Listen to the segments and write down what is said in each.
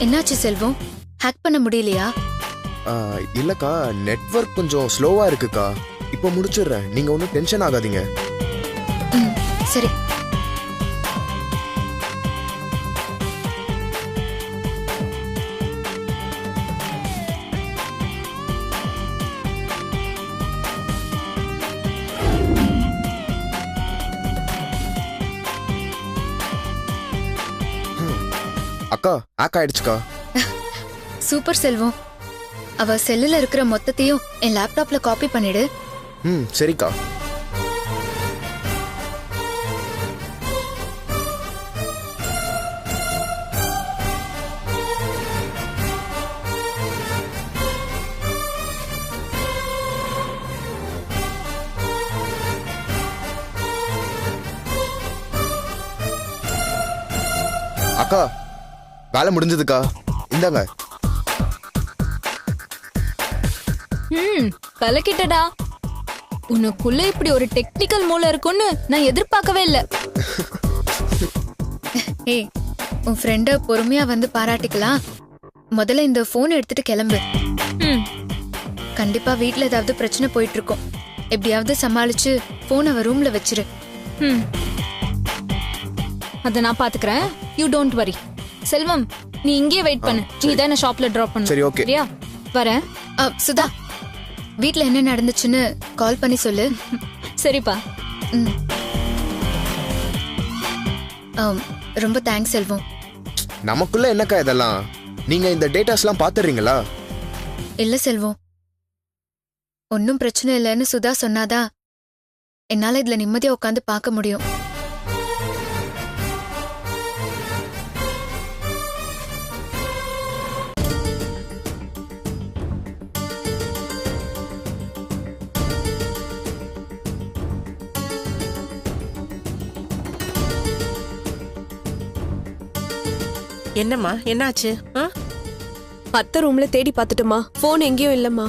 என்னாச்சு செல்வம்? ஹேக் பண்ண முடியலையா? இல்லக்கா, நெட்வொர்க் கொஞ்சம் ஸ்லோவா இருக்குக்கா. இப்போ முடிச்சிடுறேன், நீங்க ஒன்றும் டென்ஷன் ஆகாதீங்க. சரி. அக்கா, ஹேக் ஆயிடுச்சுக்கா. சூப்பர் செல்வம். அவ செல்லுல இருக்கிற மொத்தத்தையும் என் லேப்டாப்ல காப்பி பண்ணிடு. சரிக்கா. அக்கா, வேலை முடிஞ்சதுக்கா. இந்தாங்க. கலக்கிட்டடா. உனக்குள்ள இப்படி ஒரு டெக்னிக்கல் மூளை இருக்குன்னு நான் எதிர்பார்க்கவே இல்ல. ஏய், உன் ஃப்ரெண்ட பொறுமையா வந்து பாராட்டிக்கலாம். முதல்ல இந்த போன் எடுத்துட்டு கிளம்பு. கண்டிப்பா வீட்ல ஏதாவது பிரச்சனை போயிட்டு இருக்கும். எப்படியாவது சமாளிச்சு போன் அவ ரூம்ல வச்சிரு. அத நான் பாத்துக்கிறேன். You don't worry. செல்வம், நீ இங்கே வெயிட் பண்ணு. நீ தான் ஷாப்ல டிராப் பண்ணு. சரி, ஓகே. சரியா? வரேன். சுதா, வீட்ல என்ன நடந்துச்சுன்னு கால் பண்ணி சொல்லு. சரிப்பா. ரொம்ப தேங்க்ஸ் செல்வம். நமக்குள்ள என்னக்கா இதெல்லாம்? நீங்க இந்த டேட்டாஸ்லாம் பாத்துறீங்களா? இல்ல செல்வம், ஒன்னும் பிரச்சனை இல்லைன்னு சுதா சொன்னாதான் என்னால இதுல நிம்மதியா உட்காந்து பார்க்க முடியும். என்னம்மா, என்னாச்சு? அத்தை ரூம்ல தேடி பார்த்துட்டோமா, போன் எங்கேயும் இல்லம்மா.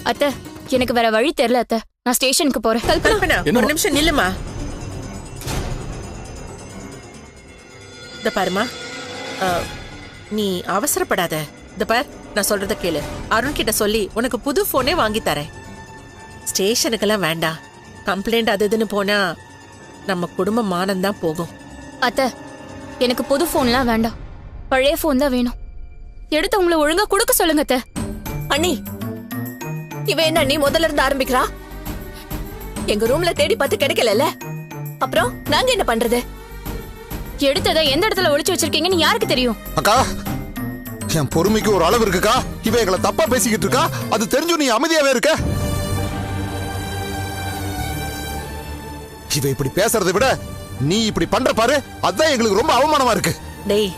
அத்தை, எனக்கு வேற வழி தெரியல அத்தை. நான் ஸ்டேஷனுக்கு போறேன். கல்பனா, ஒரு நிமிஷம் நில்லுமா. இத பாருமா, நீ அவசரப்படாத. இத பார், நான் சொல்றத கேளு. அருண் கிட்ட சொல்லி உனக்கு புது போனே வாங்கி தரேன். ஸ்டேஷனுக்கெல்லாம் வேண்டாம். கம்ப்ளைண்ட் அது இதுன்னு போனா நம்ம குடும்ப மானம் தான் போகும். அத்தை, எனக்கு புது போன்லாம் வேண்டாம். பழைய போன் தான் வேணும். எடுத்து உங்களை ஒழுங்கா கொடுக்க சொல்லுங்க அத்தை. அண்ணி, இவ என்ன நீ முதல்ல இருந்து ஆரம்பிக்கிறா? எங்க ரூம்ல தேடி பார்த்து கிடைக்கல. அப்புறம் நாங்க என்ன பண்றது? எடுத்ததை எந்த இடத்துல ஒளிச்சு வச்சிருக்கீங்கன்னு யாருக்கு தெரியும்? அக்கா, என் பொறுமைக்கு ஒரு அளவு இருக்குக்கா. இவ எங்களை தப்பா பேசிக்கிட்டு இருக்கா. அது தெரிஞ்சு நீ அமைதியாவே இருக்க. இவ இப்படி பேசுறதை விட நீ இப்படி பண்ற பாரு, அதான் எங்களுக்கு ரொம்ப அவமானமா இருக்கு. டேய்,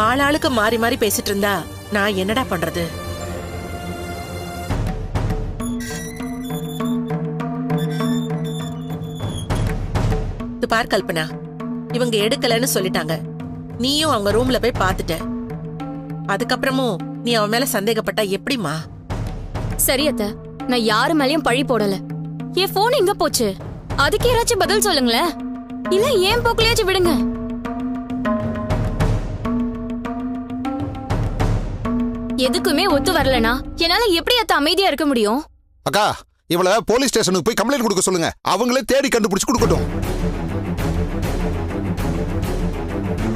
ஆளாளுக்கு மாறி மாறி பேசிட்டு இருந்தா நான் என்னடா பண்றது? இது பார் கல்பனா, இவங்க எடுக்கலன்னு சொல்லிட்டாங்க. நீயும் அவங்க ரூம்ல போய் பாத்துட்ட. அதுக்கப்புறமும் நீ அவன் மேல சந்தேகப்பட்டா எப்படிமா? சரி அத்தை, நான் யாரு மேலயும் பழி போடல. என் போன் எங்க போச்சு? அதுக்கு யாராச்சும் பதில் சொல்லுங்களேன். இல்ல ஏன் போக்குலயாச்சும் விடுங்க. எதுக்குமே ஒத்து வரலனா என்னால எப்படி அத்த அமைதியா இருக்க முடியும்? அக்கா, இவள போலீஸ் ஸ்டேஷனுக்கு போய் கம்ப்ளைண்ட் கொடுக்க சொல்லுங்க. அவங்களே தேடி கண்டுபிடிச்சு கொடுக்கட்டும்.